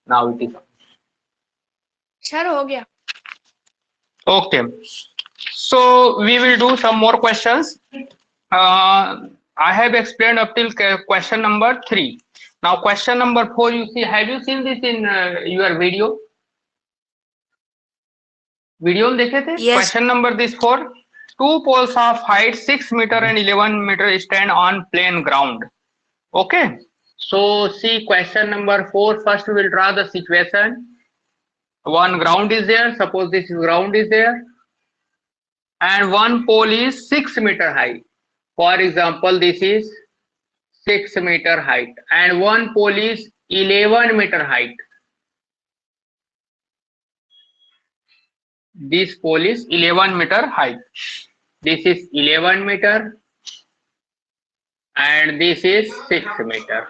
Now it is. Sir हो गया. Okay. So we will do some more questions. I have explained up till question number 3. Now question number 4, you see, have you seen this in your video? Video में देखे थे? Yes. Question number this 4. Two poles of height 6 meter and 11 meter stand on plain ground. Okay. So see question number 4. First we will draw the situation. One ground is there. Suppose this ground is there. And one pole is 6 meter high. For example, this is 6 meter height and one pole is 11 meter height. This pole is 11 meter height. This is 11 meter and this is 6 meter.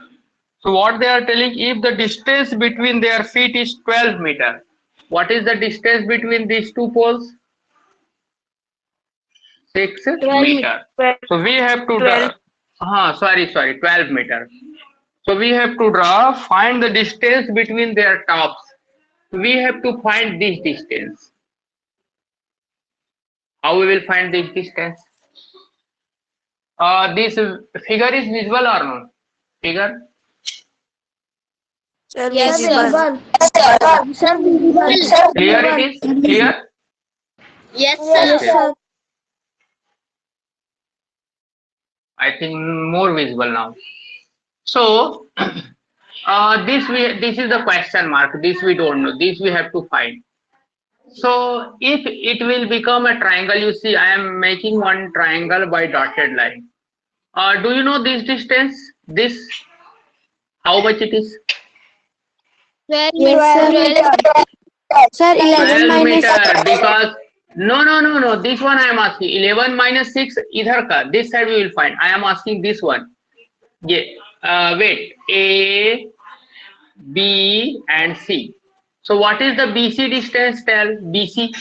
So what they are telling, if the distance between their feet is 12 meter, what is the distance between these two poles? 6 meter. So we have to draw, 12 meter. So we have to draw, find the distance between their tops. We have to find this distance. How we will find this distance? This figure is visible or not? Figure? Sir, Yes, visible. sir. Clear it is? Clear? Yes, Yes, sir. sir. I think more visible now. So this is the question mark. This we don't know. This we have to find. So if it will become a triangle, you see I am making one triangle by dotted line. Do you know this distance? This, how much it is? 12 Yes, sir. Sir, 11 12 minus meter, because no, this one I am asking. 11 minus 6 idhar ka, this side we will find. I am asking this one. Yeah. Wait, A, B and C. So what is the BC distance? Tell BC.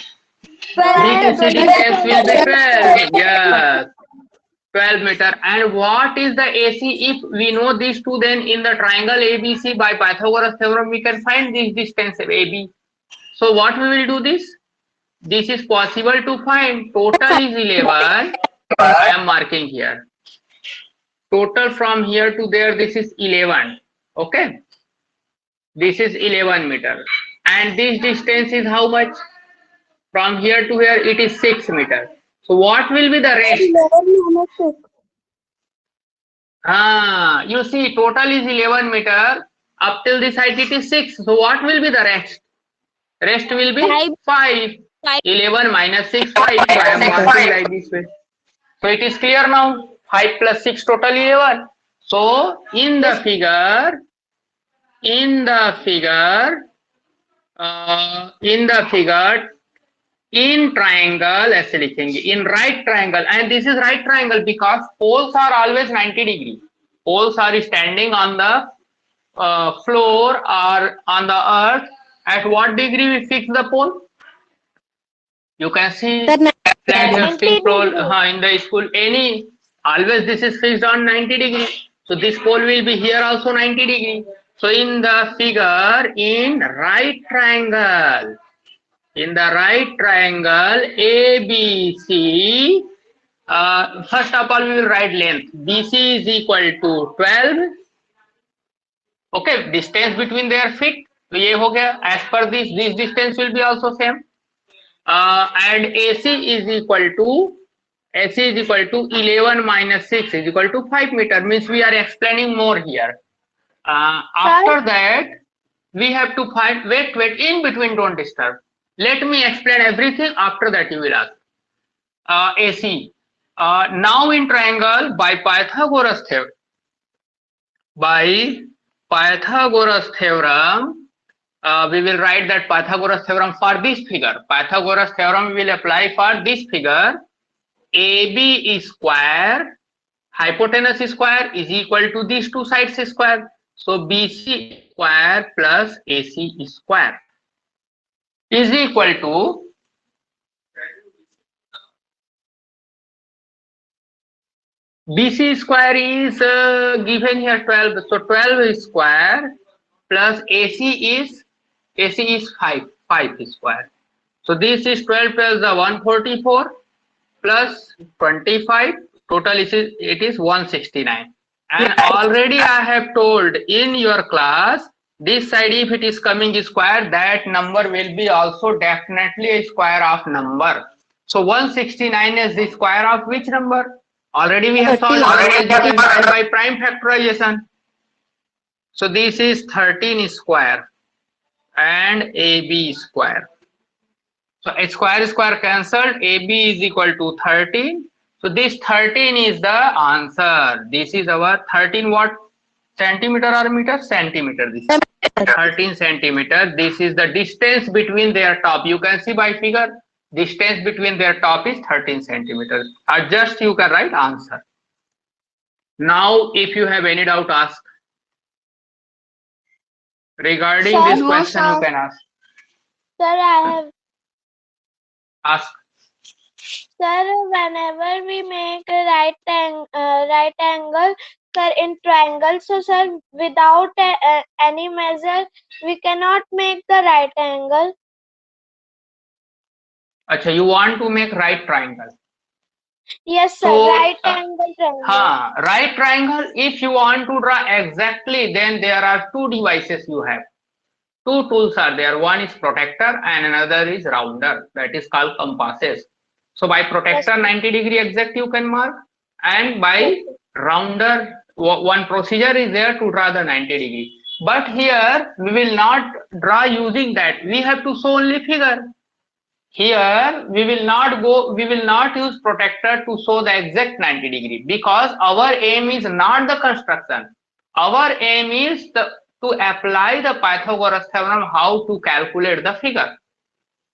B2C distance will be 12. Yes. 12 meter. And what is the AC? If we know these two, then in the triangle ABC by Pythagoras theorem we can find this distance AB. So what we will do this? This is possible to find. Total is 11. I am marking here. Total from here to there, this is 11. Okay. This is 11 meter. And this distance is how much? From here to here, it is 6 meter. So what will be the rest? You see, total is 11 meter. Up till this height, it is 6. So what will be the rest? Rest will be 5. 11 minus 6, 5. So I am marking like this way. So it is clear now. 5 plus 6, total 11. So in the figure, in triangle ऐसे लिखेंगे, in right triangle, and this is right triangle because poles are always 90 degree. Poles are standing on the floor or on the earth. At what degree we fix the pole? You can see flat 15 pole in the school. Any always this is fixed on 90 degree. So this pole will be here also 90 degree. So in the figure, in right triangle, ABC, first of all we will write length. BC is equal to 12. Okay, distance between their feet. तो ये हो गया. As per this distance will be also same. And AC is equal to 11 minus 6 is equal to 5 meter. Means we are explaining more here. After that, we have to find. Wait. In between, don't disturb. Let me explain everything. After that, you will ask. AC. Now in triangle by Pythagoras theorem. We will write that Pythagoras theorem for this figure. Pythagoras theorem we will apply for this figure. AB is square, hypotenuse square is equal to these two sides square. So BC square plus AC square is equal to BC square is given here 12. So 12 square plus AC is AC is 5 square. So this is 12 plus the 144 plus 25. Total it is 169. And already I have told in your class, this side if it is coming square, that number will be also definitely a square of number. So 169 is the square of which number? Already we have solved algebraic by prime factorization. So this is 13 square and AB square. So a square cancelled, AB is equal to 13. So this 13 is the answer. This is our 13 what? Centimeter or meter? Centimeter. This is 13 centimeter. This is the distance between their top. You can see by figure, distance between their top is 13 centimeters. Just you can write answer. Now, if you have any doubt, ask. Regarding Sir, this no, question, sir. you can ask. Sir, I have. Ask. Sir, whenever we make a right angle, sir, in triangle, so sir, without any measure, we cannot make the right angle. Acha, you want to make right triangle. Yes, sir, So, right angle triangle. Right triangle, if you want to draw exactly, then there are two devices you have. Two tools are there. One is protractor and another is rounder. That is called compasses. So by protractor 90 degree exact you can mark, and by rounder one procedure is there to draw the 90 degree. But here we will not draw using that. We have to show only figure. Here we will not use protractor to show the exact 90 degree, because our aim is not the construction. Our aim is to apply the Pythagoras theorem, how to calculate the figure.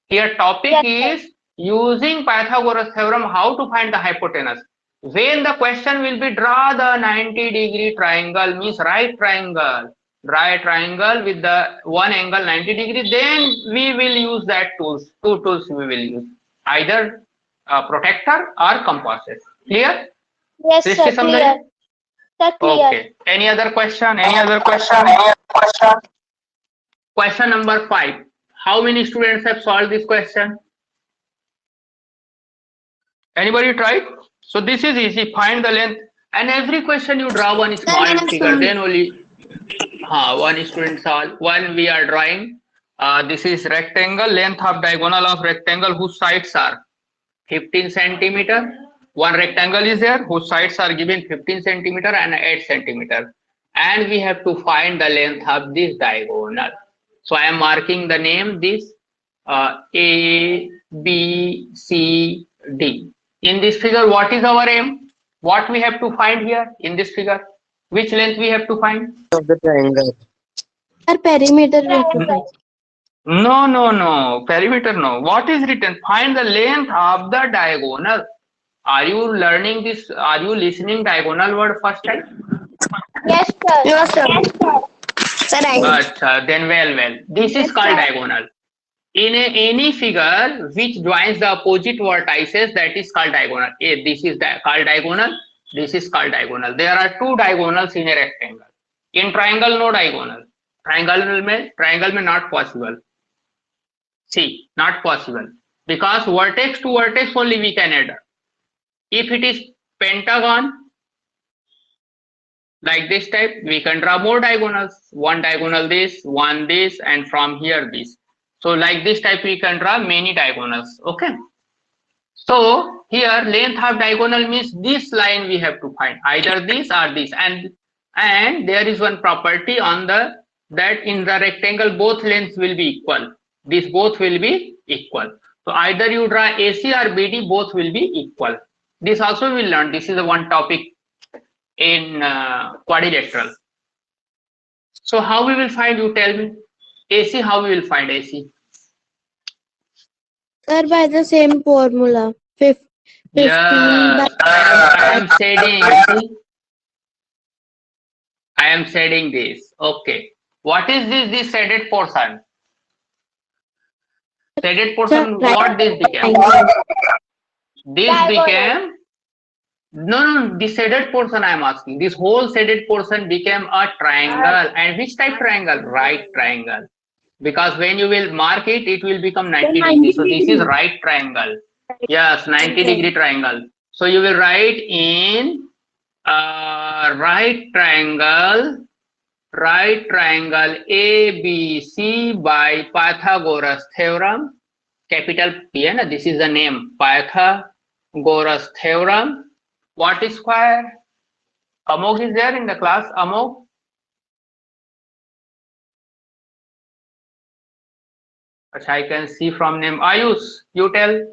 Here topic is using Pythagoras theorem, how to find the hypotenuse. When the question will be draw the 90 degree triangle, means right triangle with the one angle 90 degree, then we will use that tools. Two tools we will use, either protractor or compasses. Clear? Yes, This sir, is something? clear. Sir, clear. Okay. Any other question? Question number 5. How many students have solved this question? Anybody tried? So this is easy. Find the length, and every question you draw one small figure. Then only one student solve. One we are drawing. This is rectangle. Length of diagonal of rectangle whose sides are 15 centimeter. One rectangle is there whose sides are given 15 centimeter and 8 centimeter. And we have to find the length of this diagonal. So I am marking the name this A, B, C, D. In this figure, what is our aim? What we have to find here in this figure? Which length we have to find? Of the triangle. Sir, perimeter. No. Perimeter, no. What is written? Find the length of the diagonal. Are you learning this? Are you listening diagonal word first time? Yes, sir. No, sir. Yes, sir. Sir, Then well. This is called diagonal. In any figure which joins the opposite vertices, that is called diagonal. This is called diagonal. This is called diagonal. There are two diagonals in a rectangle. In triangle, no diagonal. Triangle में not possible. See, not possible, because vertex to vertex only we can add. If it is pentagon, like this type, we can draw more diagonals. One diagonal this, one this, and from here this. So like this type we can draw many diagonals. Okay. So here length of diagonal means this line we have to find, either this or this, and there is one property on that in the rectangle both lengths will be equal. These both will be equal. So either you draw AC or BD, both will be equal. This also we will learn. This is the one topic in quadrilateral. So how we will find, you tell me? AC, how we will find AC? Sir, by the same formula. 15 Yeah, I am shading. I am shading this. Okay. What is this? This shaded portion. Shaded portion. What this became? This became. No. The shaded portion I am asking. This whole shaded portion became a triangle. And which type triangle? Right triangle. because when you will mark it, it will become 90 degrees. So this is right triangle. Yes, 90 degree triangle. So you will write in right triangle ABC by Pythagoras theorem. Capital P, and this is the name, Pythagoras theorem. What is square? Amog is there in the class? Amog? I can see from name. Ayush, you tell.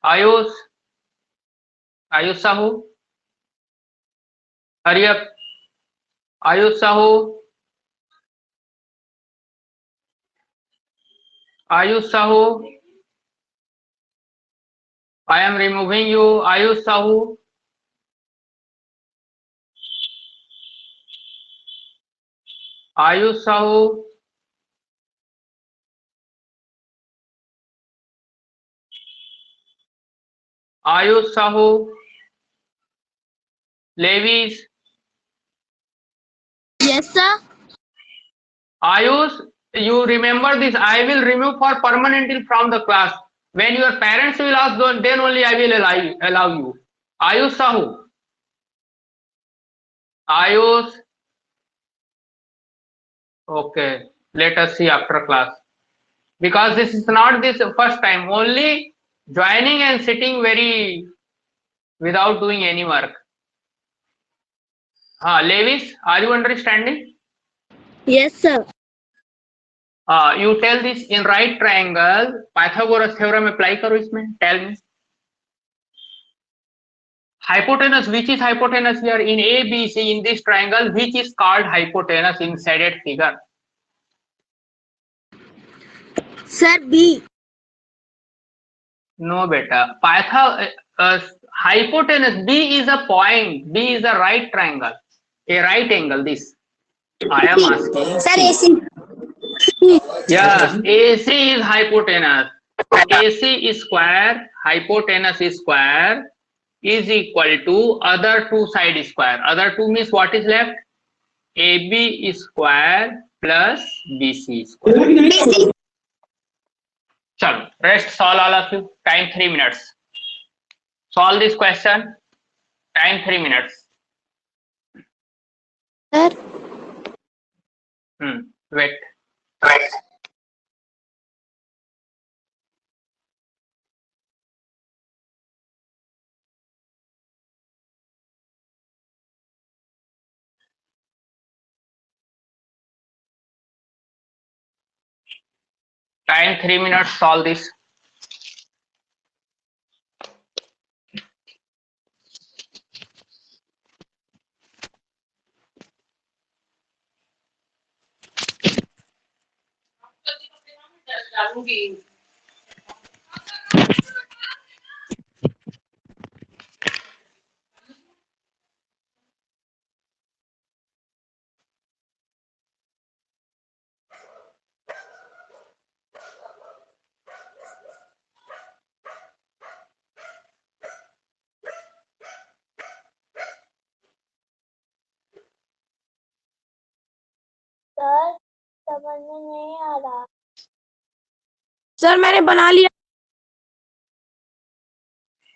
Ayush Sahu. Hurry up. Ayush Sahu. Ayush Sahu. I am removing you. Ayush Sahu. Ayush Sahu. Ayush Sahu. Levis. Yes, sir. Ayush, you remember this. I will remove for permanently from the class. When your parents will ask, then only I will allow you. Ayush Sahu. Ayush. Okay. Let us see after class. Because this is not this first time. Only joining and sitting very without doing any work. Levis, are you understanding? Yes, sir. You tell this in right triangle. Pythagoras theorem apply करो इसमें. Tell me. Hypotenuse, which is hypotenuse here in ABC in this triangle, which is called hypotenuse in shaded figure? Sir, B. No, beta. Hypotenuse, B is a point. B is a right triangle, a right angle. This I am asking. Sir, AC. Yes, AC is hypotenuse. AC is square. Hypotenuse is square. Is equal to other two side square. Other two means what is left? AB is square plus BC square. BC. Chalo, rest solve all of you. Time 3 minutes. Solve this question. Time 3 minutes. Sir. Wait. Time 3 minutes. Solve this. Sir समझ में नहीं आ रहा. Sir मैंने बना लिया.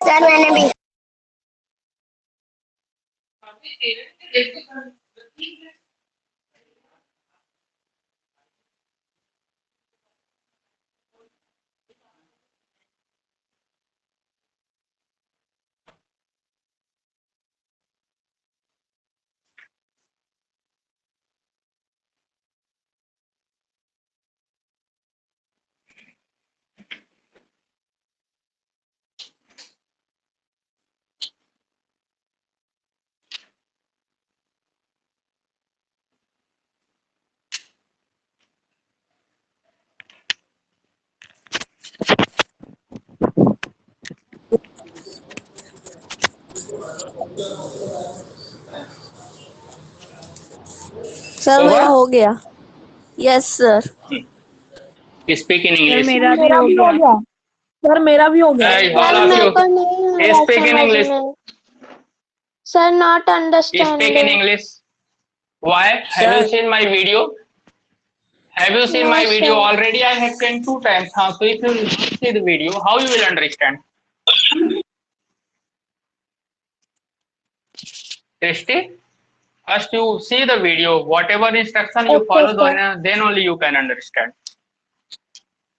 Sir मैंने भी. Sir मेरा हो गया. Yes sir. Speak in English. मेरा भी हो गया. सर मेरा भी हो गया. Hey, all of you. Speak in English. Sir, not understanding. Speak in English. Why? Have you seen my video? Have you seen No, my video sir. already? I have sent 2 times. So if you will not see the video, how you will understand? Christy, first you see the video. Whatever instruction you Okay, follow, sir. then only you can understand.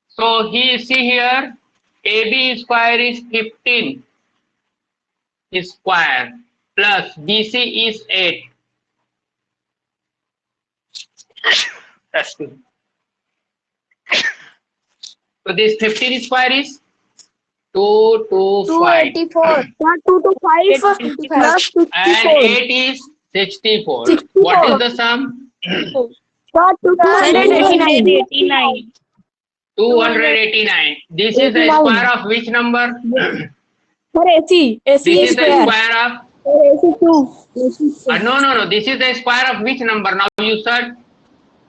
So see here, AB square is 15 square plus BC is 8. That's good. So this 15 square is 225 284. Not 2 to 5. 85. Plus and 54. 8 is 64. What 64. is the sum? Not 289. 289. This is the 89. square of which number? Sir, AC. This AC is the square. square of AC 2. AC no. This is the square of which number? Now you search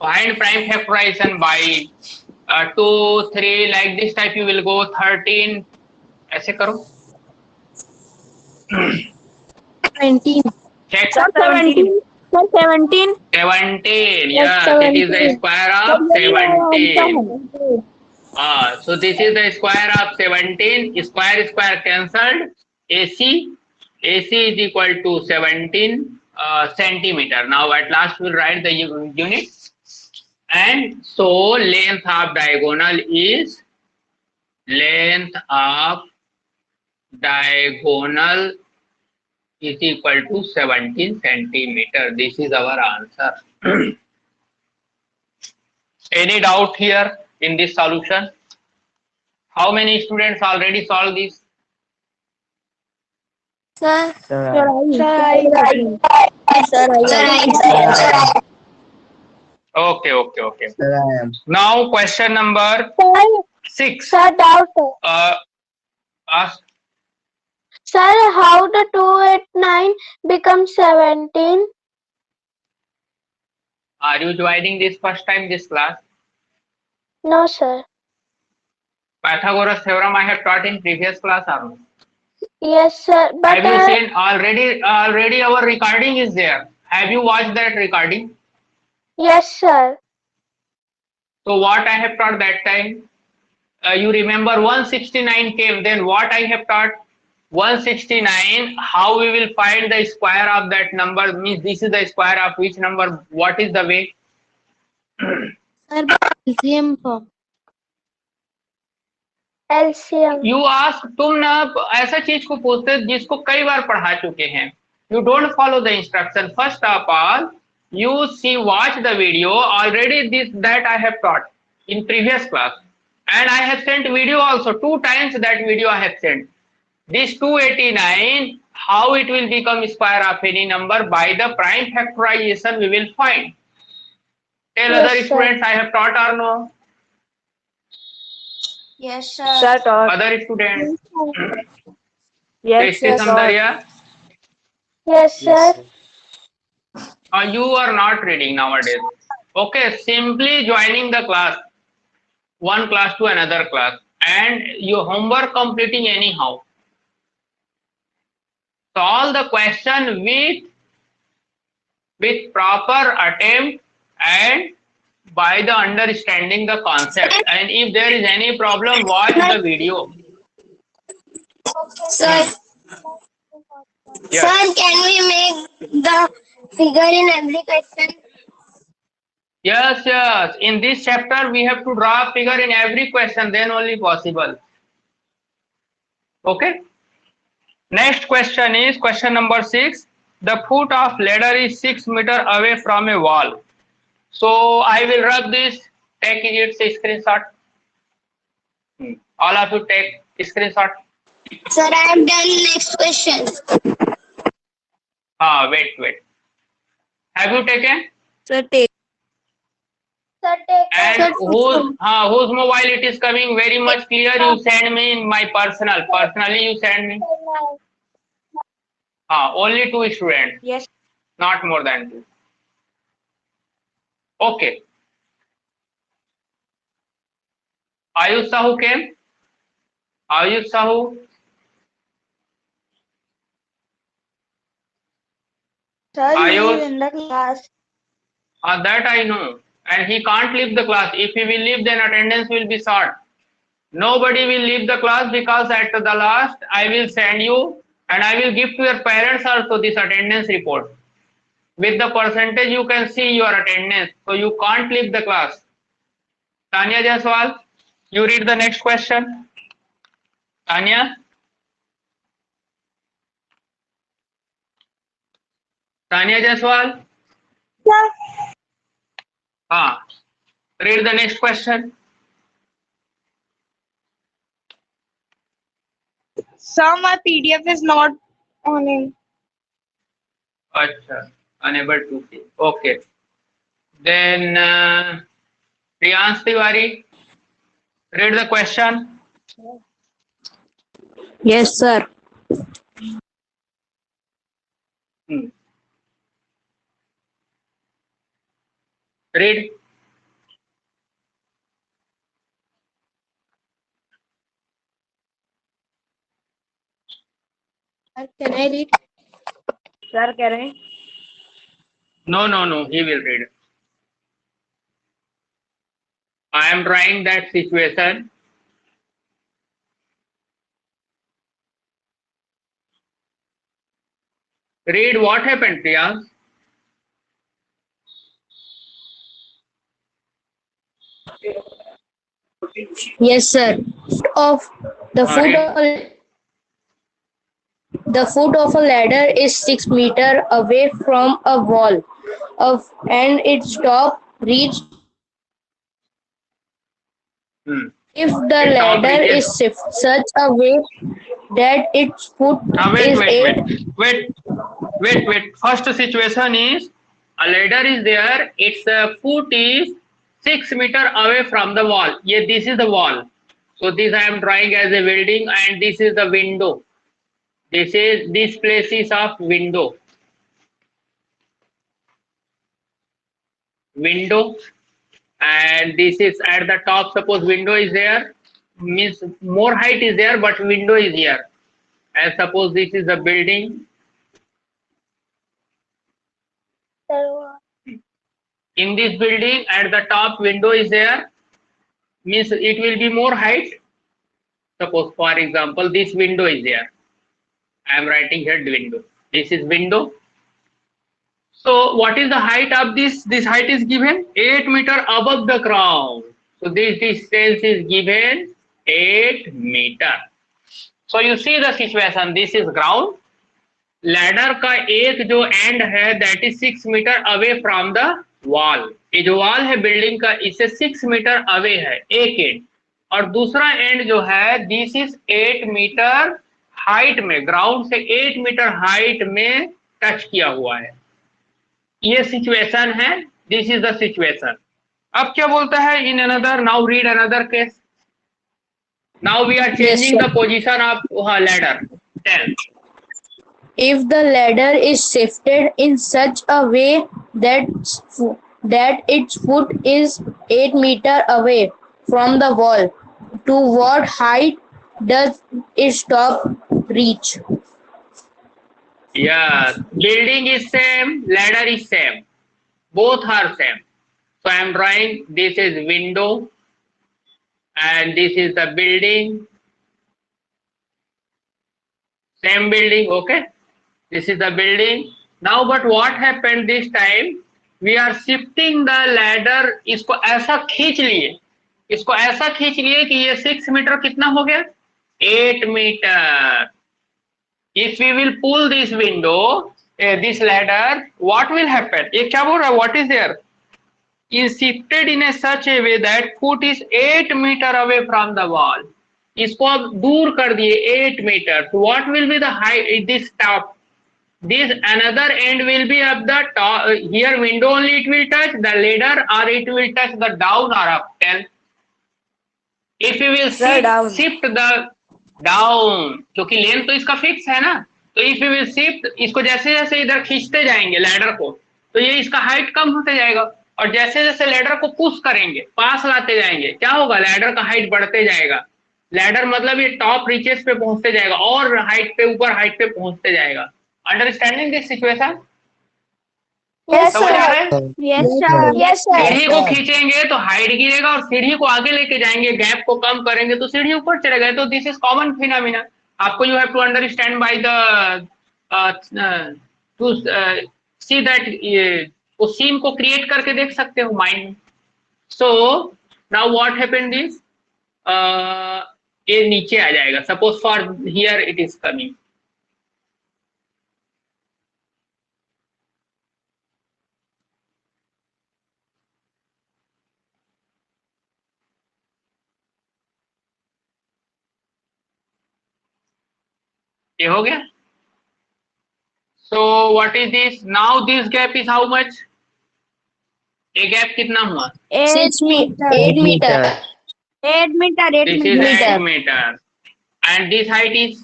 find prime factorization by 2, 3 like this type. You will go 13. ऐसे करो. 19. Check. Sir, 17. Sir, 17. 17. Yes, Yes, it is the 17. square of 17. So this is the square of 17. Square cancelled. AC is equal to 17 centimeter. Now at last we'll write the unit. And so length of diagonal is equal to 17 centimeter. This is our answer. Any doubt here in this solution? How many students already solved this? Sir. Sir, Okay. Now question number 6. Sir, doubt. Ask. Sir, how the 289 becomes 17? Are you joining this first time this class? No, sir. Pythagoras theorem I have taught in previous class or no? Yes, sir. But Have you seen already our recording is there? Have you watched that recording? yes, sir. So what I have taught that time? You remember 169 came, then what I have taught? 169, how we will find the square of that number, means this is the square of which number, what is the way? LCM. You ask, तुम ना ऐसा चीज को पूछते जिसको कई बार पढ़ा चुके हैं. You don't follow the instruction. First of all, you watch the video already. That I have taught in previous class, and I have sent video also 2 times. That video I have sent. This 289, how it will become square of any number by the prime factorization we will find. Tell Yes, other sir. students I have taught or no? Yes, sir. Other students. Yes, Christy Samdaria, Yes, sir. you are not reading nowadays. Okay, simply joining the class, one class to another class, and your homework completing anyhow. Solve the question with proper attempt and by the understanding the concept. And if there is any problem, watch the video. Sir, Yes. sir, can we make the figure in every question? Yes. In this chapter, we have to draw a figure in every question, then only possible. Okay. Next question is question number 6. The foot of ladder is 6 meters away from a wall. So I will rub this. Take its screenshot. All of you take screenshot. Sir, I have done next question. Wait. Have you taken? Sir, take. Sir, take And whose mobile it is coming very much clear? You send me in my personally you send me. Only 2 students. Yes. Not more than 2. Okay. Ayush Sahu came. Ayush Sahu. Sir, Ayush. in the class. That I know. and he can't leave the class. If he will leave, then attendance will be short. Nobody will leave the class, because at the last I will send you and I will give to your parents also this attendance report. With the percentage you can see your attendance, so you can't leave the class. Tanya Jaiswal, you read the next question. Tanya? Tanya Jaiswal? Sir, Read the next question. sir, my PDF is not on. Acha, unable to see. Okay. Then Priyansh Tiwari, read the question. Yes, sir. Read. Can I read? Sir, can I? No, he will read. I am drawing that situation. Read what happened, Priyansh. Yes, sir. Of the foot of a ladder is 6 meters away from a wall, and its top reached. If the Its top ladder reaches. is shifted such a way that its foot Wait. First situation is a ladder is there. Its foot is 6 meters away from the wall. Yeah, this is the wall. So this I am drawing as a building, and this is the window. This place is of window. And this is at the top. Suppose window is there, means more height is there, but window is here. And suppose this is a building. In this building, at the top window is there, means it will be more height. Suppose, for example, this window is there. I am writing here window. This is window. So what is the height of this? This height is given 8 meters above the ground. So this distance is given 8 meters. So you see the situation. This is ground. Ladder का एक जो end है, that is 6 meters away from the wall. ये जो wall है building का, इससे 6 meters away है एक end. और दूसरा end जो है, this is 8 meter height में, ground से 8 meter height में टच किया हुआ है. ये सिचुएशन है. This is the situation. अब क्या बोलता है? In another, now read another case. Now we are changing the position of ladder. Tell. If the ladder is shifted in such a way that its foot is 8 meters away from the wall, to what height does its top reach? Yes, building is same, ladder is same, both are same. So I am drawing, this is window and this is the building, same building. Okay, this is the building. Now but what happened this time? We are shifting the ladder. इसको ऐसा खींच लिए कि ये 6 metre कितना हो गया? 8 metre. If we will pull this window, this ladder, what will happen? ये क्या बोल रहा है? What is there? Is shifted in a such a way that foot is 8 meter away from the wall. इसको अब दूर कर दिए 8 meter. So what will be the height? This top. This another end will be up the top. Here window only it will touch the ladder, or it will touch the down or up. Tell. If you will shift the down, क्योंकि length तो इसका fix है ना, तो if you will shift, इसको जैसे जैसे इधर खींचते जाएंगे लैडर को, तो ये इसका हाइट कम होते जाएगा. और जैसे जैसे लैडर को पुश करेंगे, पास लाते जाएंगे, क्या होगा? लैडर का हाइट बढ़ते जाएगा. लैडर मतलब ये टॉप रीचेस पे पहुंचते जाएगा और हाइट पे, ऊपर हाइट पे पहुंचते जाएगा. Understanding this situation? Yes, समझ आ sir. रहा है? Yes, sir. Yes, sir. सीढ़ी को खींचेंगे तो हाइट गिरेगा और सीढ़ी को आगे लेके जाएंगे, गैप को कम करेंगे तो सीढ़ी ऊपर चलेगा। तो दिस इज कॉमन फिनोमिना। आपको you have to understand by the to see that उस सीन को क्रिएट करके देख सकते हो माइंड में। So now what happened this, ये नीचे आ जाएगा। Suppose for here it is coming, ये हो गया। So what is this now, this gap is how much, ये गैप कितना हुआ? 8 meter. 8 meter. 8 This meter. is 8 meter. And this height is?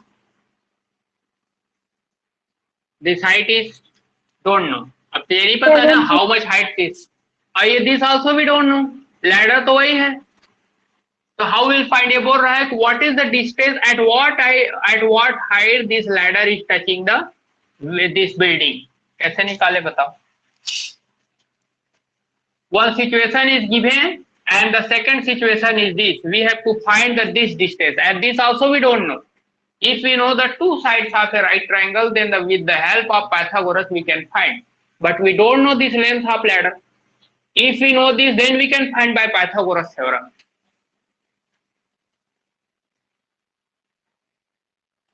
This height is? Don't know. अब तो ये नहीं पता ना how much height is. और ये this also we don't know. Ladder तो वही है. So how we'll find, ये बोल रहा है कि what is the distance at what height this ladder is touching the with this building. कैसे निकाले बताओ? One situation is given and the second situation is this. We have to find this distance, and this also we don't know. If we know the two sides of a right triangle, then with the help of Pythagoras we can find. But we don't know this length of ladder. If we know this, then we can find by Pythagoras theorem.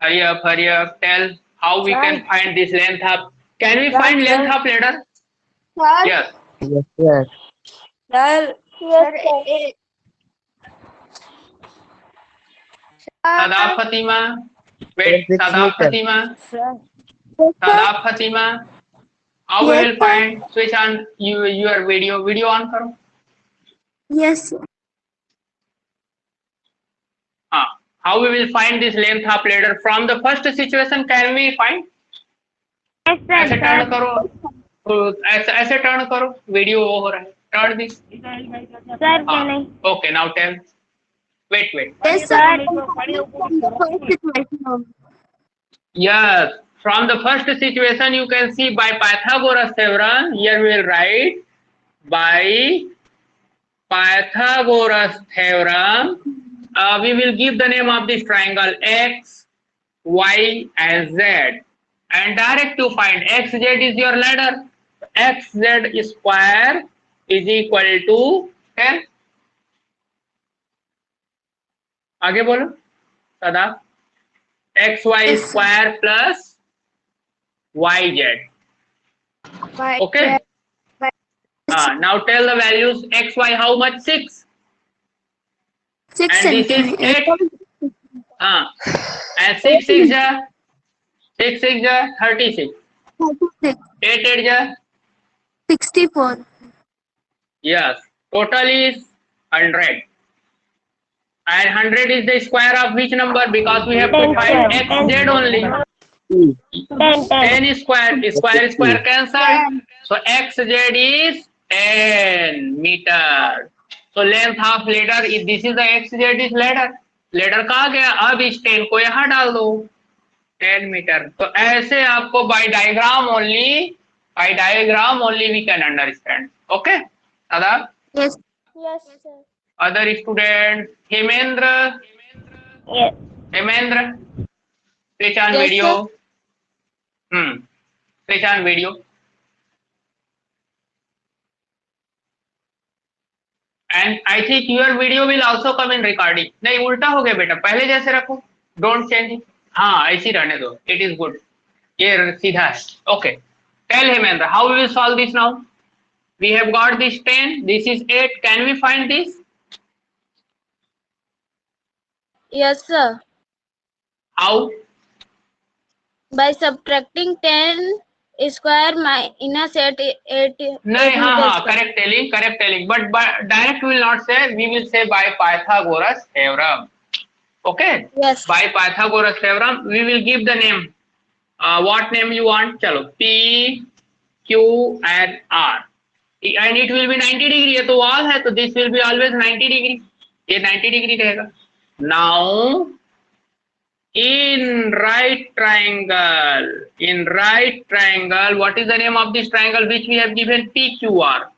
Hurry up, tell how we can find this length of. Can we find length of ladder? Sir. Yes. Yes, sir. Sir. Yes, Sadaf Fatima. Wait, Yes, Sadaf sir. Fatima. sir. Sadaf Fatima. How we Yes, will find? Switch on your video. Video on करो. Yes, sir. How we will find this length of ladder from the first situation? Can we find? Yes, ऐसे turn sir. करो, तो ऐसे turn करो, video वो हो रहा है, turn this. Sir, can I? Okay now tell, wait Yes, sir. yes, from the first situation you can see by Pythagoras theorem. Here we will write by Pythagoras theorem. We will give the name of this triangle x, y and z, and direct to find xz is your ladder. Xz square is equal to 10. आगे बोलो सदा, xy square plus yz. Okay. Now tell the values. Xy how much? 6. 6 And this is 8. And 6 is 36. 8 is 64. yes. Total is 100. And 100 is the square of which number? Because we have to find xz only. 10 is square cancelled. So xz is 10 meter. So length of ladder is, this is the xz is ladder. Ladder कहाँ गया? अब इस 10 को यहाँ डाल दो, 10 metre. तो ऐसे आपको by diagram only we can understand. Okay? Other? Yes. Yes, sir. Other students? Hemendra? Yes. Hemendra? Switch on Yes, video. Switch on video. And I think your video will also come in recording. नहीं उल्टा हो गया बेटा, पहले जैसे रखो, don't change it. हाँ ऐसे ही रहने दो, it is good. ये सीधा है. Okay. Tell Hemendra, how we will solve this now? We have got this 10, this is 8. Can we find this? Yes, sir. How? By subtracting 10 square minus 8. नहीं, हाँ, correct telling. But direct we will not say, we will say by Pythagoras theorem. Okay? Yes. By Pythagoras theorem, we will give the name. What name you want? चलो, P, Q and R. And it will be 90 degree. ये तो wall है, तो this will be always 90 degree. ये 90 degree रहेगा. Now, In right triangle, what is the name of this triangle which we have given? PQR.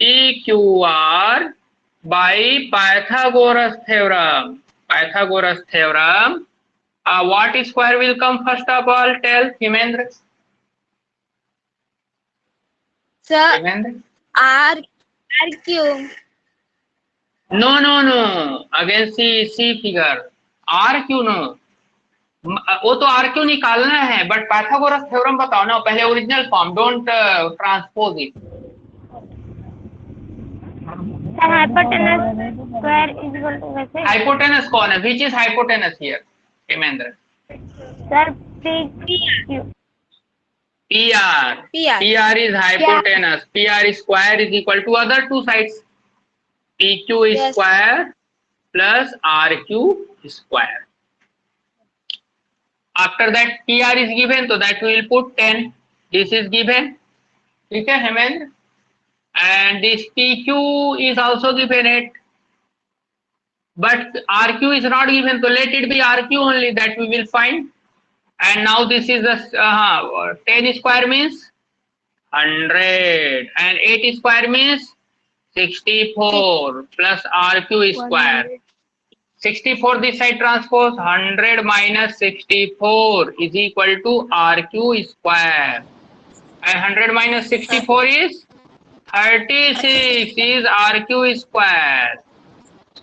PQR by Pythagoras theorem. What square will come first of all? Tell Himendra. Sir, Himendra? RQ. No. Again see figure. RQ no. वो तो RQ निकालना है, but Pythagoras theorem बताओ ना पहले original form, don't transpose it. The hypotenuse square is equal to वैसे. Hypotenuse कौन है? Which is hypotenuse here Hemendra? Sir, PQ. PR is hypotenuse. PR square is equal to other two sides. PQ square plus RQ square. After that PR is given, so that we will put 10. This is given. ठीक है Hemendra? And this PQ is also given 8. But RQ is not given, so let it be RQ only, that we will find. And now this is the 10 square means 100 and 8 square means 64 plus RQ square. 64 this side transpose, 100 minus 64 is equal to RQ square. And 100 minus 64 is 36 is RQ square.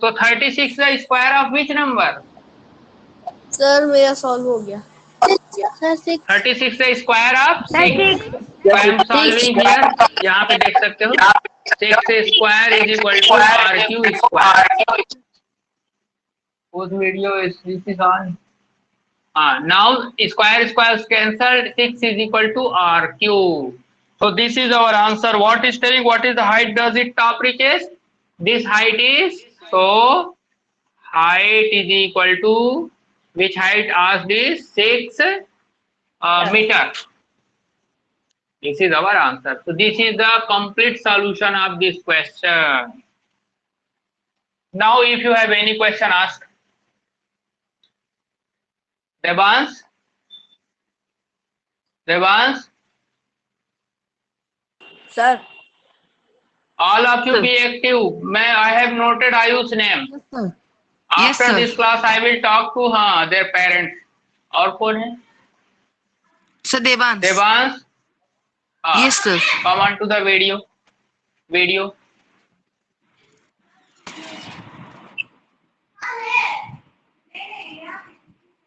So 36 is the square of which number? Sir, मेरा solve हो गया. Sir, 6. 36 is square of 6. So I am solving here. यहाँ पे देख सकते हो 6 square is equal to RQ square. Whose video is this is on? Now square cancelled. 6 is equal to RQ. So this is our answer. What is telling? What is the height? Does it top reaches? This height is, so height is equal to which height asked is 6 meter. This is our answer. So this is the complete solution of this question. Now if you have any question, ask. Devans? Sir. All of you be active. I have noted Ayu's name. Yes, sir. After this class, I will talk to their parents. और कौन है? Sir, Devans. Yes, sir. Come on to the video.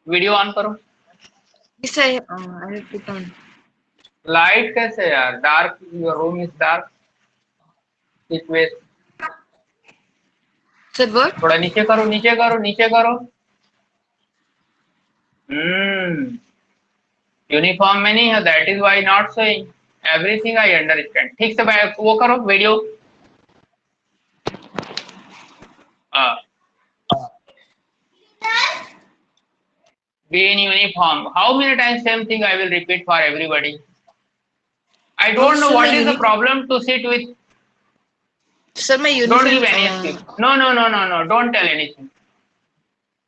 Video on करो. Yes, sir. I will put on. Light कैसे यार? Dark, your room is dark. Sir, what? थोड़ा नीचे करो. Uniform में नहीं है, that is why not showing. Everything I understand. ठीक से वो करो video. Be in uniform. How many times same thing I will repeat for everybody? I don't know what is the problem to sit with. Sir, my uniform. Don't give any excuse. No. Don't tell anything.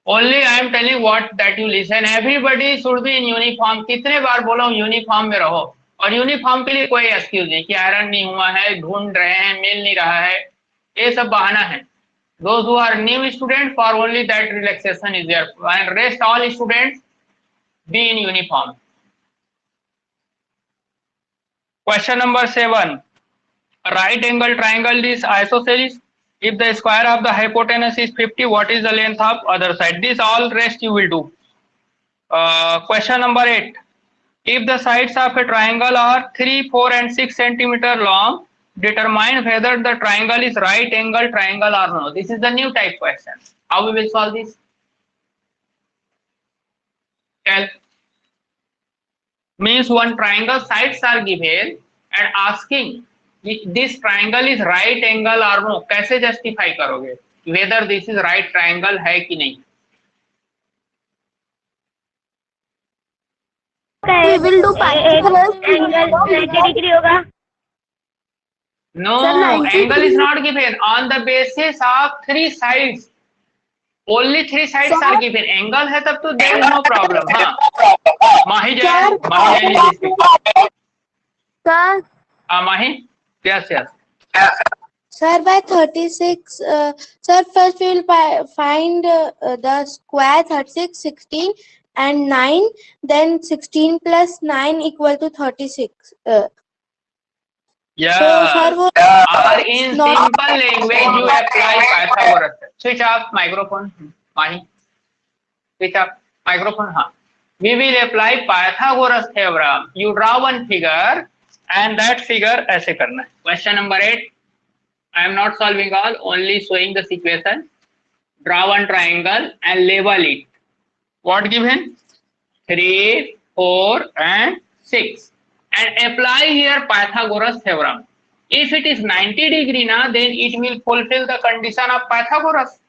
Only I am telling what that you listen. Everybody should be in uniform. कितने बार बोला हूँ uniform में रहो. और uniform के लिए कोई excuse नहीं कि आयरन नहीं हुआ है, ढूंढ रहे हैं, मिल नहीं रहा है, ये सब बहाना है. Those who are new students, for only that relaxation is there, and rest all students be in uniform. Question number 7. A right angle triangle is isosceles. If the square of the hypotenuse is 50, what is the length of other side? This all rest you will do. Question number 8. If the sides of a triangle are 3, 4 and 6 centimeter long, determine whether the triangle is right angle triangle or no. This is the new type question. How we will solve this? Tell. Means one triangle sides are given and asking if this triangle is right angle or no. कैसे justify करोगे whether this is right triangle है कि नहीं? We will do angle 90 degree होगा. No, angle is not given on the basis of 3 sides. Only 3 sides are given, angle है तब तो there is no problem. हाँ Mahi Jain, Mahi Jain is speaking. Sir, Mahi, yes yes. Sir, by 36, sir, first we will find the square 36, 16 and 9. Then 16 plus 9 equal to 36. Yes. So, sir, Or in simple language you apply Pythagoras. Switch off microphone, Mahi. Switch off microphone. हाँ. We will apply Pythagoras theorem. You draw one figure and that figure ऐसे करना है. Question number 8. I am not solving all, only showing the situation. Draw one triangle and label it. What given? 3, 4 and 6. And apply here Pythagoras theorem. If it is 90 degree now, then it will fulfill the condition of Pythagoras.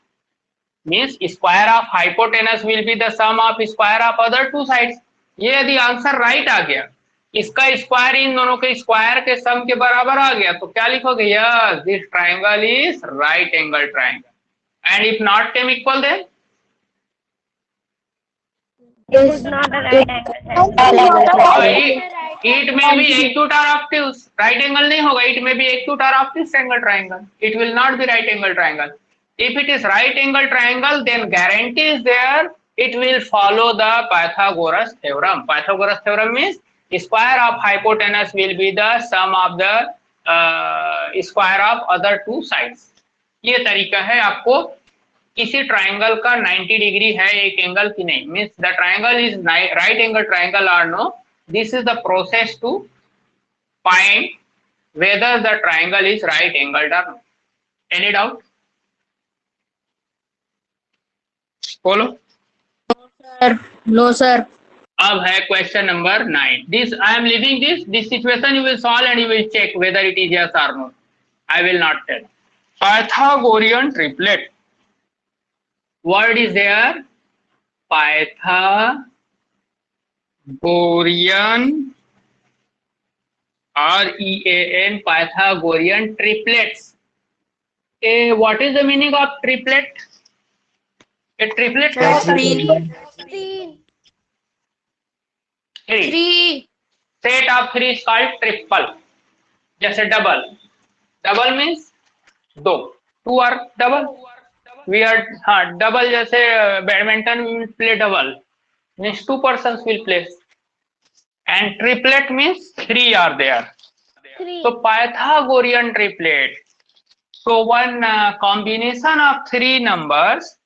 Means square of hypotenuse will be the sum of square of other two sides. ये यदि answer right आ गया, इसका square इन दोनों के square के सम के बराबर आ गया, तो क्या लिखोगे? Yes, this triangle is right angle triangle. And if not came equal then is not a right angle. It may be acute or obtuse. Right angle नहीं होगा, it may be acute or obtuse angle triangle. It will not be right angle triangle. If it is right angle triangle, then guarantee is there. It will follow the Pythagoras theorem. Pythagoras theorem means square of hypotenuse will be the sum of the square of other two sides. ये तरीका है आपको किसी triangle का 90 degree है एक angle की नहीं, means the triangle is right angle triangle और no, this is the process to find whether the triangle is right angled और नो। Any doubt? बोलो। no sir. अब है question number 9. This I am living this situation you will solve and you will check whether it is yes और no, I will not tell. Pythagorean triplet, word is there, Pythagorean REAN, Pythagorean triplets. What is the meaning of triplet? A triplet three. Set of three is called triple. जैसे double means दो, two are double. We are double, जैसे badminton play double means 2 persons will play, and triplet means 3 are there. So Pythagorean triplet, so one combination of 3 numbers,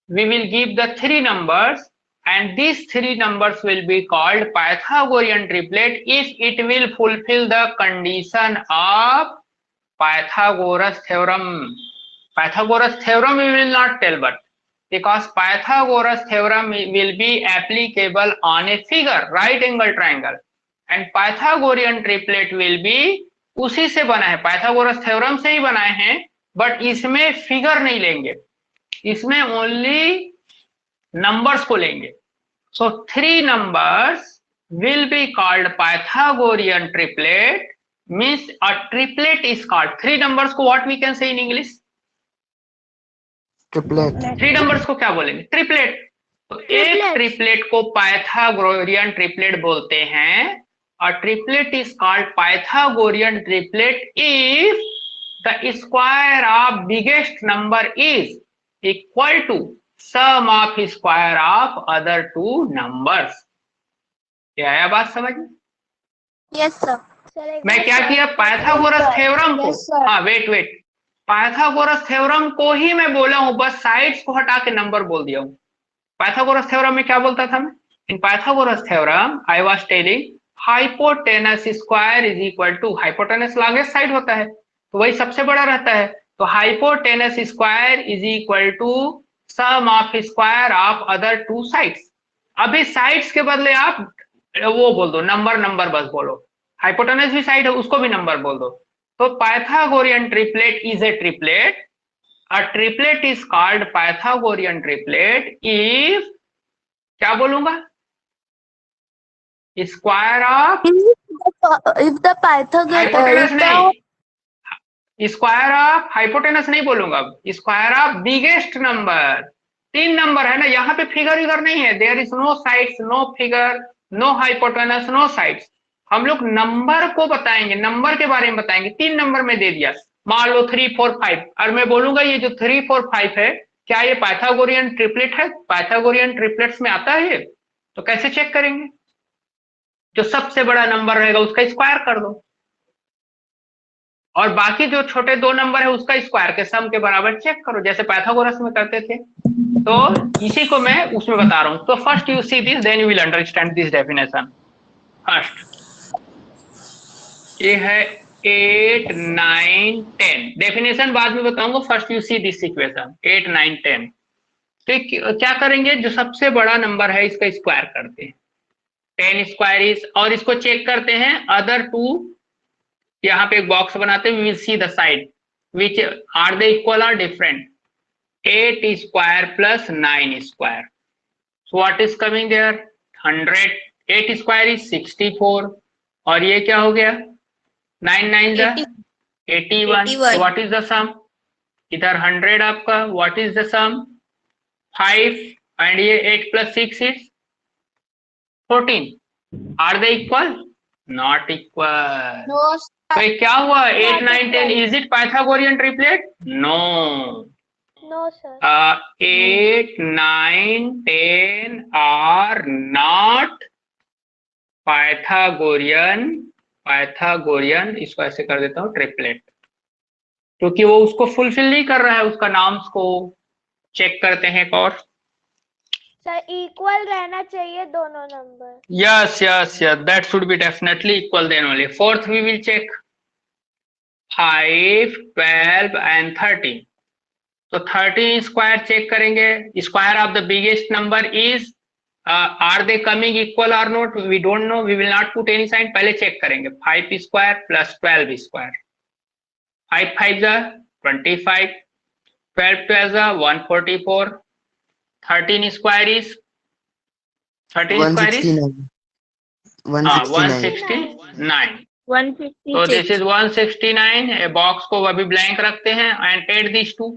we will give the 3 numbers and these 3 numbers will be called Pythagorean triplet if it will fulfill the condition of Pythagoras theorem. Pythagoras theorem we will not tell, but because Pythagoras theorem will be applicable on a figure, right angle triangle, and Pythagorean triplet will be उसी से बना है, Pythagoras theorem से ही बनाए हैं, but इसमें figure नहीं लेंगे, इसमें ओनली नंबर्स को लेंगे। So 3 numbers will be called Pythagorean triplet, means a triplet is called 3 numbers को what we can say in English? Triplet. 3 numbers को क्या बोलेंगे? ट्रिपलेट। तो एक ट्रिपलेट को पाइथागोरियन ट्रिपलेट बोलते हैं। A triplet is called Pythagorean triplet if the square of biggest number is equal to sum of square of other 2 numbers. क्या आया बात समझ में? Yes, sir. मैं क्या किया? पाइथागोरस थ्योरम को, हाँ वेट, पाइथागोरस थ्योरम को ही मैं बोला हूं, बस साइड्स को हटा के नंबर बोल दिया हूं। पाइथागोरस थ्योरम में क्या बोलता था मैं? In Pythagoras theorem I was telling hypotenuse square is equal to, hypotenuse longest side होता है तो वही सबसे बड़ा रहता है, तो hypotenuse square is equal to sum of square of other 2 sides. अभी साइड्स के बदले आप वो बोल दो, नंबर बस बोलो, हाइपोटेनस भी साइड है उसको भी नंबर बोल दो। तो Pythagorean triplet is a triplet, a triplet is called Pythagorean triplet if, क्या बोलूंगा? Square of, If the hypotenuse Pythagorean, नहीं, स्क्वायर ऑफ हाइपोटेनस नहीं बोलूंगा, square of biggest number, 3 number है ना, यहाँ पे फिगर विगर नहीं है, there is no sides, no figure, no hypotenuse, no sides. हम लोग नंबर को बताएंगे, नंबर के बारे में बताएंगे। 3 नंबर में दे दिया, मान लो 3 4 5, और मैं बोलूंगा ये जो 3 4 5 है, क्या ये पाइथागोरियन ट्रिपलेट है? पाइथागोरियन ट्रिपलेट्स में आता है ये? तो कैसे चेक करेंगे? जो सबसे बड़ा नंबर रहेगा उसका स्क्वायर कर दो, और बाकी जो छोटे 2 नंबर है उसका स्क्वायर के सम के बराबर चेक करो, जैसे पाइथागोरस में करते थे। तो इसी को मैं उसमें बता रहा हूं। तो first you see this, then you will understand this definition. First ये है 8 9 10, डेफिनेशन बाद में बताऊंगा, first you see this equation 8 9 10। ठीक, क्या करेंगे, जो सबसे बड़ा नंबर है इसका स्क्वायर करते हैं, 10 स्क्वायर इज, और इसको चेक करते हैं अदर टू, यहाँ पे एक बॉक्स बनाते हैं, we will see the side which are they equal और different. 8 square plus 9 square, so what is coming there? 100, 8 square is 64, और ये क्या हो गया, 9 9 जा 81, so what is the sum? इधर 100 आपका, what is the sum? 5, and ये 8 plus 6 is 14, are they equal? Not equal. No, तो ये क्या हुआ, 8 9 10, is it Pythagorean triplet? No. No, sir. 8 9 10 are not Pythagorean, इसको ऐसे कर देता हूँ ट्रिपलेट, क्योंकि वो उसको फुलफिल नहीं कर रहा है, उसका नाम्स को चेक करते हैं। एक और सर इक्वल रहना चाहिए दोनों number. Yes yes yes, that should be definitely equal, then only. Fourth we will check 5 12 and 13। तो 13 स्क्वायर चेक करेंगे, square of the biggest number is, are they coming equal और not, we don't know, we will not put any sign, पहले check करेंगे। 5 square plus 12 square, 5 5 जा 25, 12 12 जा 144, 13 square is 169। 156. So this is 169, a box को अभी blank रखते हैं, and add these two,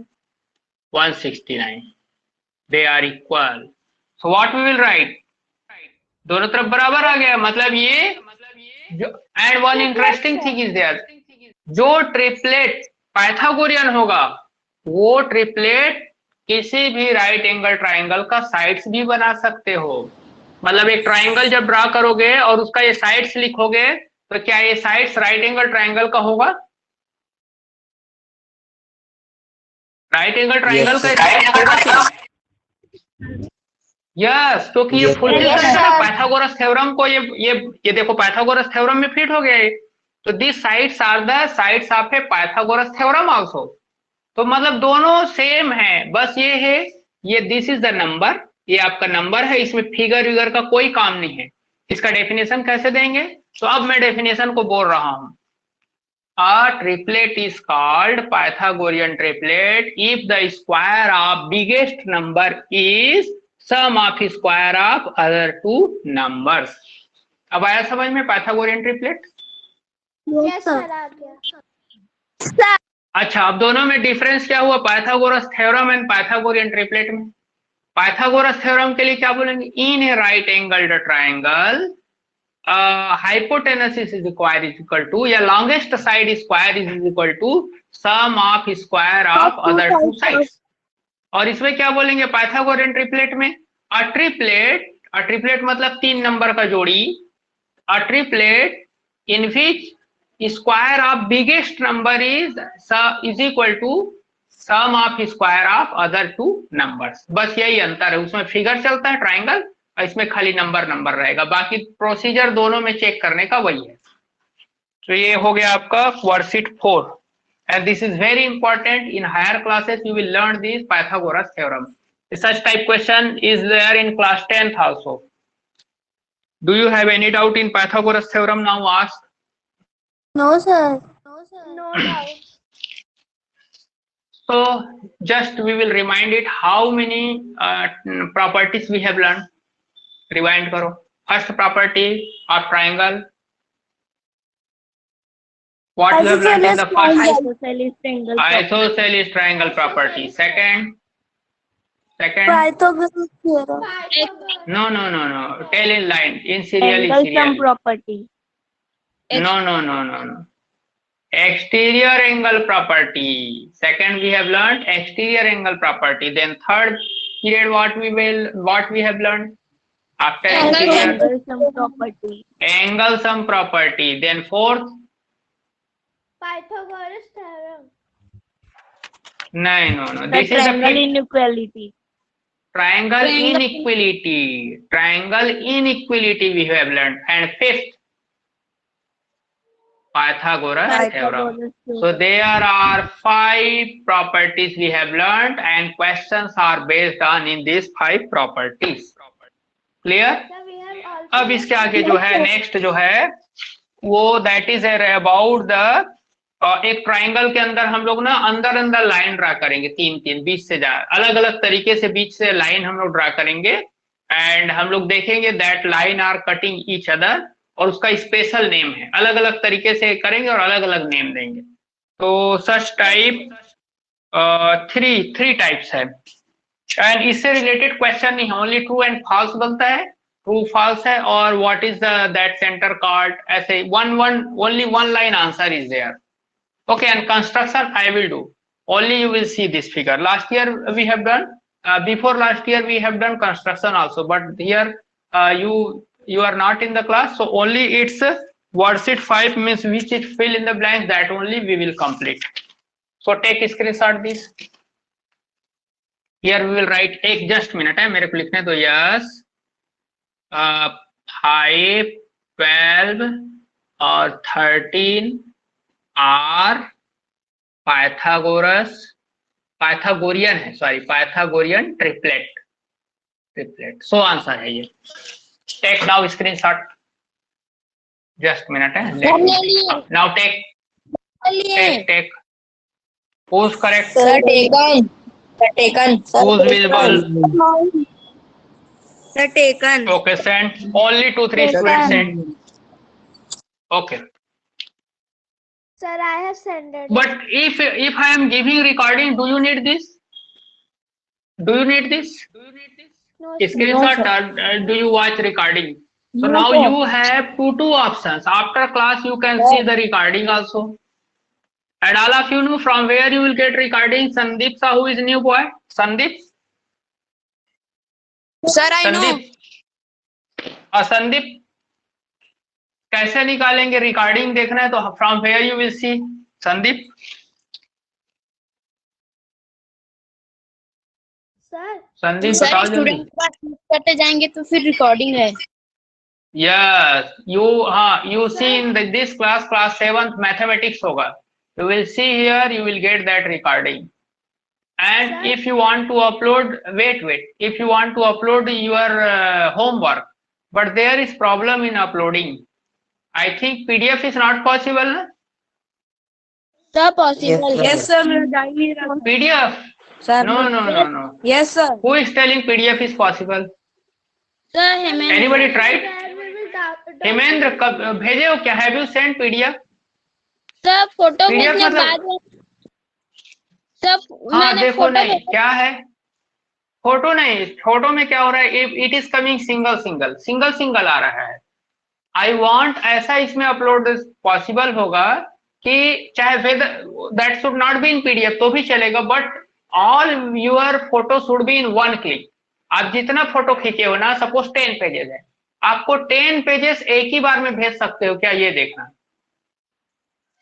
169, they are equal. So what we will write? दोनों तरफ बराबर आ गया, मतलब ये and one interesting thing is there, जो ट्रिपलेट पाइथागोरियन होगा वो ट्रिपलेट किसी भी राइट एंगल ट्राइंगल का साइड्स भी बना सकते हो। मतलब एक ट्राइंगल जब ड्रा करोगे और उसका ये साइड्स लिखोगे, तो क्या ये साइड्स राइट एंगल ट्राइंगल का होगा? राइट एंगल ट्राइंगल का यस, क्योंकि ये फुलफिल करेगा पाइथागोरस थ्योरम को। ये देखो पाइथागोरस थ्योरम में फिट हो गया है। तो this sides are the sides of a Pythagoras theorem also. तो मतलब दोनों सेम है, बस ये है, ये दिस इज द नंबर, ये आपका नंबर है, इसमें फिगर विगर का कोई काम नहीं है। इसका डेफिनेशन कैसे देंगे? तो अब मैं डेफिनेशन को बोल रहा हूं। A triplet is called Pythagorean triplet if the square of biggest number is sum of square of other two numbers. अब आया समझ में पाइथागोरियन ट्रिपलेट? यस सर, आ गया। अच्छा, अब दोनों में डिफरेंस क्या हुआ, Pythagoras theorem and Pythagorean triplet में? पाइथागोरस थ्योरम के लिए क्या बोलेंगे? In a right angled triangle hypotenuse is equal to, या longest side square is equal to sum of square of other two sides. और इसमें क्या बोलेंगे पाइथागोरियन ट्रिपलेट में? अ ट्रिपलेट मतलब 3 नंबर का जोड़ी, a triplet in which square of biggest number is equal to sum of square of other two numbers. बस यही अंतर है, उसमें फिगर चलता है ट्राइंगल, इसमें खाली नंबर रहेगा, बाकी प्रोसीजर दोनों में चेक करने का वही है। तो ये हो गया आपका worksheet 4, and this is very important. In higher classes you will learn this Pythagoras theorem. Such type question is there in class 10th also. Do you have any doubt in Pythagoras theorem? Now ask. No, sir. No doubt. So just we will remind it how many properties we have learned. Rewind करो। First property of triangle, what you have learned in the first? Isosceles triangle. Isosceles triangle property. Second, Second, Pythagoras theorem. no. Tell in line, in serial. property. No. Exterior angle property. Second, we have learned exterior angle property. Then third period, what we have learned after exterior property. angle sum property. Then fourth, Pythagoras theorem. no. This is the fifth. inequality. Triangle inequality. Triangle inequality we have learned. And fifth, Pythagoras theorem. So there are 5 properties we have learned and questions are based on in these 5 properties. Clear? Sir, we have also अब इसके आगे जो है next जो है वो that is about the एक triangle के अंदर हम लोग ना अंदर लाइन ड्रा करेंगे 3 बीच से अलग अलग तरीके से बीच से लाइन हम लोग ड्रा करेंगे एंड हम लोग देखेंगे that line are cutting each other और उसका स्पेशल नेम है, अलग अलग तरीके से करेंगे और अलग अलग नेम देंगे. तो सच टाइप 3 टाइप्स है एंड इससे रिलेटेड क्वेश्चन नहीं है, ओनली ट्रू एंड फॉल्स बनता है, ट्रू फॉल्स है और what is that centre card, ऐसे only one line answer is there. Okay, and construction I will do. Only you will see this figure. Last year we have done, before last year we have done construction also, but here you are not in the class, so only it's worksheet 5 means which is fill in the blanks, that only we will complete. So take a screenshot this. Here we will write, एक just minute है मेरे को लिखने दो. Yes, 5, 12 और 13 are Pythagorean है, sorry Pythagorean triplet. So answer है ये. Take now screenshot. Just minute है. Now take. Who's correct? Sir, taken. Who's visible? Sir, taken. Okay, send. Only 2-3 students send. Okay. Sir, I have sent it. But if I am giving recording, do you need this? No, sir. Screenshot. Do you watch recording? So now you have two options. After class, you can see the recording also. And all of you know from where you will get recording. Sandeep Sahu is new boy. Sandeep. Sir, I know. Sandeep. कैसे निकालेंगे? Recording देखना है तो from where you will see. Sandeep. Sir. Sandeep बताओ जल्दी. करते जाएंगे तो फिर रिकॉर्डिंग है. Yes, you see in this class 7th mathematics होगा. You will see here, you will get that recording. And Sir? if you want to upload, wait. If you want to upload your homework, but there is problem in uploading. I think PDF is not possible, na? Sir, possible. Yes, sir. PDF? Sir, No. Yes, sir. Who is telling PDF is possible? Sir, Hemendra. Anybody tried? Sir, we will Hemendra कब भेजे हो क्या? Have you sent PDF? Sir, photo PDF भेजने मतलब- बाद sir हाँ मैंने देखो फोटो नहीं क्या है, फोटो नहीं, फोटो में क्या हो रहा है, इट इज कमिंग सिंगल आ रहा है. आई वांट ऐसा इसमें अपलोड पॉसिबल होगा कि चाहे that should not be in PDF तो भी चलेगा, but all your photo should be in 1 click. आप जितना फोटो खींचे हो ना, सपोज 10 पेजेस है, आपको 10 पेजेस एक ही बार में भेज सकते हो क्या, ये देखना.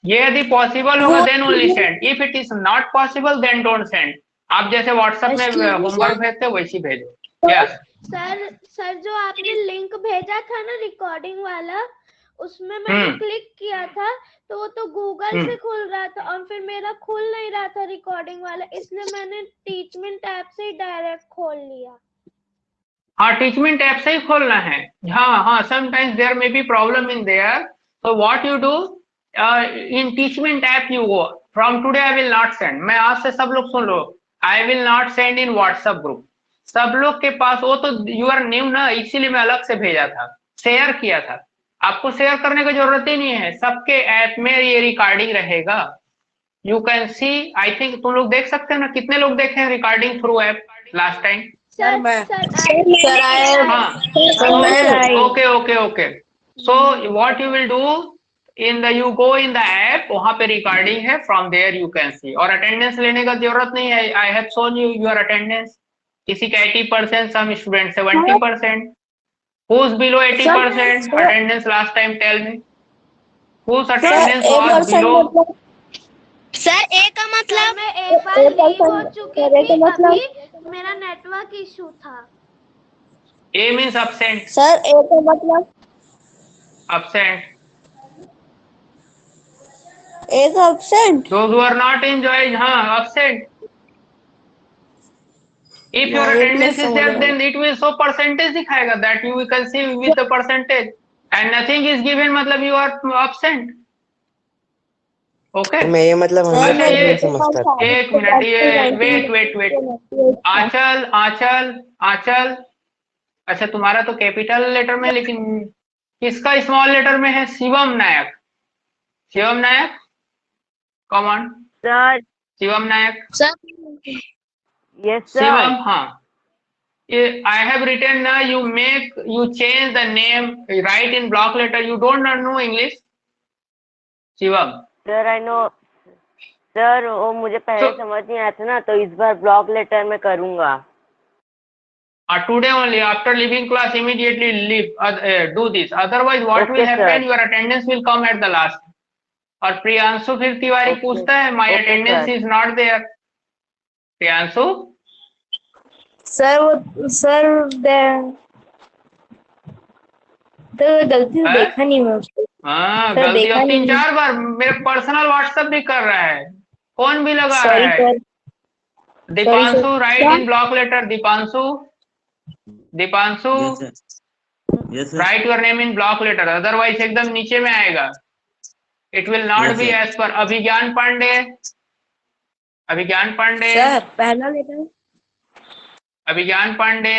ये यदि पॉसिबल होगा then only send. If it is not possible then don't send. आप जैसे व्हाट्सएप में होमवर्क भेजते हो वैसी भेजो. यस सर जो आपने लिंक भेजा था ना रिकॉर्डिंग वाला, उसमें मैंने क्लिक किया था तो वो तो गूगल से खुल रहा था और फिर मेरा खुल नहीं रहा था रिकॉर्डिंग वाला, इसलिए मैंने टीचमेंट ऐप से ही डायरेक्ट खोल लिया. हाँ टीचमेंट ऐप से ही खोलना है. हाँ sometimes there may be problem in there. So what you do in Teachmint app you go. From today I will not send. मैं आज से सब लोग सुन लो, I will not send in WhatsApp group. सब लोग के पास वो तो यू आर न्यू ना, इसीलिए मैं अलग से भेजा था, शेयर किया था. आपको शेयर करने की जरूरत ही नहीं है, सबके ऐप में ये रिकॉर्डिंग रहेगा. You can see. I think तुम लोग देख सकते हो ना, कितने लोग देखे हैं recording through app? last time? Sir, मैं- sir, Sir, Okay, okay, okay. So what you will do you go in the app, वहाँ पे recording है, from there you can see. और attendance लेने का जरूरत नहीं है. I have shown you your attendance. किसी का 80%, some students 70%. Who's below 80%? Attendance last time, tell me. Whose attendance was below? Sir A का मतलब मैं एक बार लीव हो चुकी थी, अभी मेरा नेटवर्क इशू था। A means absent. Sir A का मतलब Absent. ए का absent. Those who are not enjoying, हाँ, absent. If your No, it attendance will is there, show. then it will show percentage दिखाएगा, that you can see with the percentage, and nothing is given, मतलब you are absent. Okay. मैं ये मतलब sir, अच्छा, मैं ये नहीं समझता। एक मिनट, ये wait. आंचल, अच्छा तुम्हारा तो कैपिटल लेटर में, लेकिन किसका स्मॉल लेटर में है? Shivam Nayak, come on sir. Shivam Nayak, yes sir. Shivam, हाँ, I have written now, you change the name, write in block letter. You don't know English, Shivam? Sir I know sir, वो मुझे पहले समझ नहीं आया था ना, तो इस बार ब्लॉक लेटर में करूंगा। Today only, after leaving class, immediately leave, do this. Otherwise, what will Okay, happen? sir. Your attendance will come at the last. और प्रियांशु फिर तिवारी Okay. पूछता है, my Okay, attendance sir. is not there. Priyanshu, sir तो गलती से है? देखा नहीं मैं उसको। हाँ, सर, गलती देखा अब नहीं। 3-4 बार मेरे पर्सनल व्हाट्सएप भी कर रहा है, फोन भी लगा सॉरी रहा है। सर। दीपांशु, राइट क्या? In block letter, Deepanshu, write your name in block letter, otherwise एकदम नीचे में आएगा। It will not be as per Abhigyan Pandey. Sir पहला letter Abhigyan Pandey,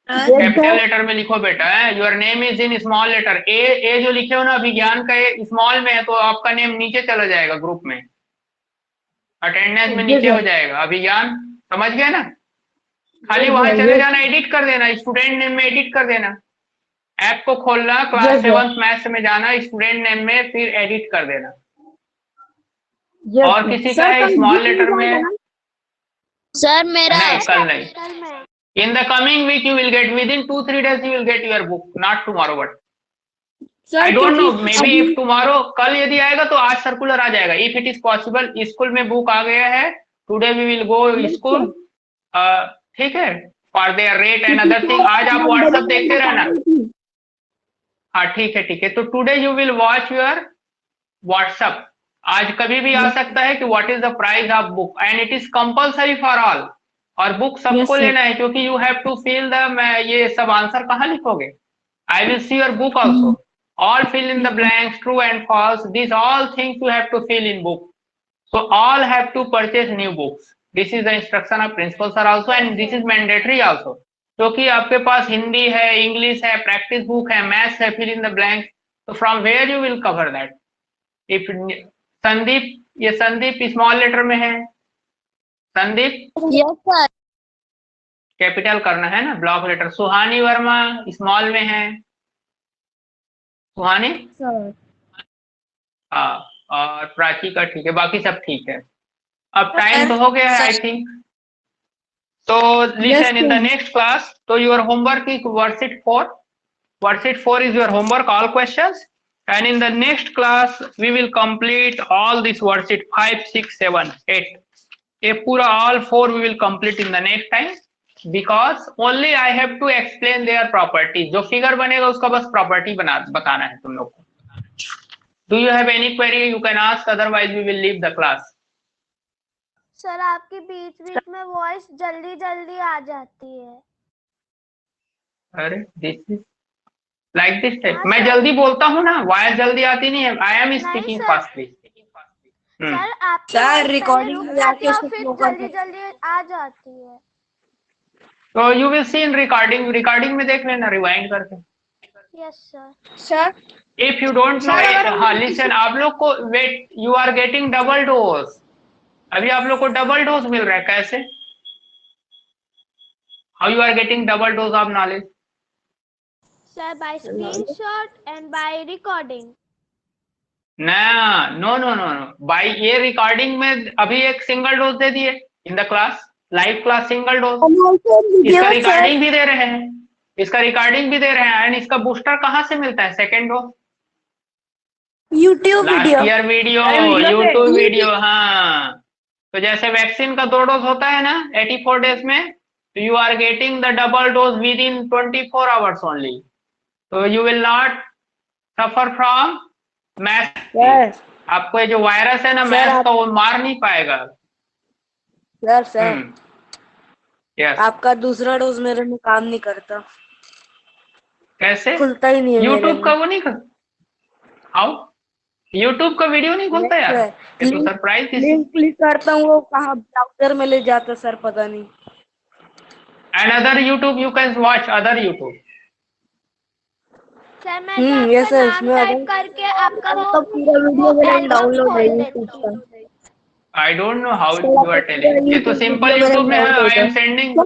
capital letter में लिखो बेटा, your name is in small letter. ए जो लिखे हो ना अभिज्ञान का, ए स्मॉल में है, तो आपका नेम नीचे चला जाएगा ग्रुप में, अटेंडेंस में नीचे हो जाएगा। अभिज्ञान, समझ गए ना? खाली वहां चले जाना, एडिट कर देना, स्टूडेंट नेम में एडिट कर देना। ऐप को खोलना, क्लास 7 मैथ्स में जाना, स्टूडेंट नेम में फिर एडिट कर देना। और किसी का है स्मॉल लेटर में? सर मेरा नहीं, कल नहीं। In the coming week you will get, within 2-3 days you will get your book, not tomorrow, but I don't know, maybe if tomorrow, कल यदि आएगा तो आज सर्कुलर आ जाएगा, if it is possible। School में बुक आ गया है, today we will go school, ठीक है, for their rate and other thing। आज आप व्हाट्सएप देखते रहना। हाँ ठीक है, तो today you will watch your WhatsApp. आज कभी भी आ सकता है कि what is the price of book, and it is compulsory for all. और बुक सबको लेना है, क्योंकि you have to fill the, ये सब आंसर कहाँ लिखोगे? I will see your book also, all fill in the blanks, true and false, this all things you have to fill in book. So all have to purchase new books, this is the instruction of principal sir also, and this is mandatory also. क्योंकि आपके पास हिंदी है, English है, practice book है, maths है, fill in the blank, तो from where you will cover that? If Sandeep, ये Sandeep small letter में है, संदीप यस सर। कैपिटल करना है ना, ब्लॉक लेटर। सुहानी वर्मा स्मॉल में है, सुहानी, सर हाँ, और प्राची का ठीक है, बाकी सब ठीक है। अब टाइम तो हो गया है आई थिंक, तो listen in the next class. तो your homework is worksheet 4, worksheet 4 is your homework, all questions, and in the next class we will complete all this worksheet 5, 6, 7, 8, ये पूरा all 4 we will complete in the next time, because only I have to explain their properties। जो figure बनेगा उसका बस property बताना है तुम लोग को। Do you have any query? You can ask, otherwise we will leave the class। Sir आपकी बीच में वॉइस जल्दी आ जाती है। अरे this is like this type, मैं जल्दी बोलता हूँ ना, वॉइस जल्दी आती नहीं है। I am speaking fastly. Sir आप रिकॉर्डिंग में जाके उसको फ्लो कर जल्दी आ जाती है। तो you will see in recording में देख लेना, रिवाइंड करके। Yes sir. If you don't know, हाँ लिसन, आप लोग को wait, you are getting double dose, अभी आप लोग को डबल डोज मिल रहा है। कैसे? How you are getting double dose of knowledge? Sir, by screenshot and by recording. No. By ये रिकॉर्डिंग में अभी एक सिंगल डोज दे दिए in the class, live class single dose. इसका रिकॉर्डिंग भी दे रहे हैं, एंड इसका बूस्टर कहाँ से मिलता है? Second dose YouTube video. Year video, YouTube video. हाँ, तो जैसे वैक्सीन का 2 डोज होता है ना 84 डेज में, तो you are getting the double dose within 24 hours only. तो you will not suffer from math. आपको ये जो वायरस है ना मैथ का, वो मार नहीं पाएगा. Sir yes. आपका दूसरा डोज मेरे में काम नहीं करता, कैसे? खुलता ही नहीं है यूट्यूब का वो नहीं कर, हाउ यूट्यूब का वीडियो नहीं खुलता यार? ये तो सरप्राइज. लिंक क्लिक करता हूँ, वो कहाँ ब्राउजर में ले जाता सर, पता नहीं. And other YouTube you can watch other YouTube. Sir मैं yes, sir, नाम टाइप करके आपका तो पूरा वीडियो मेरा डाउनलोड है YouTube पर. I don't know how you are telling. ये तो सिंपल यूट्यूब में है. I am sending.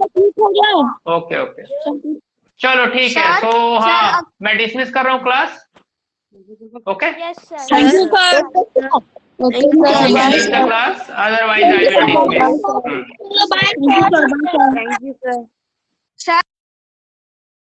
ओके. चलो ठीक है. सो हाँ, मैं डिसमिस कर रहा हूँ class. Okay. Yes sir. Thank you, sir. Finish the class, otherwise I will dismiss. Thank you, sir.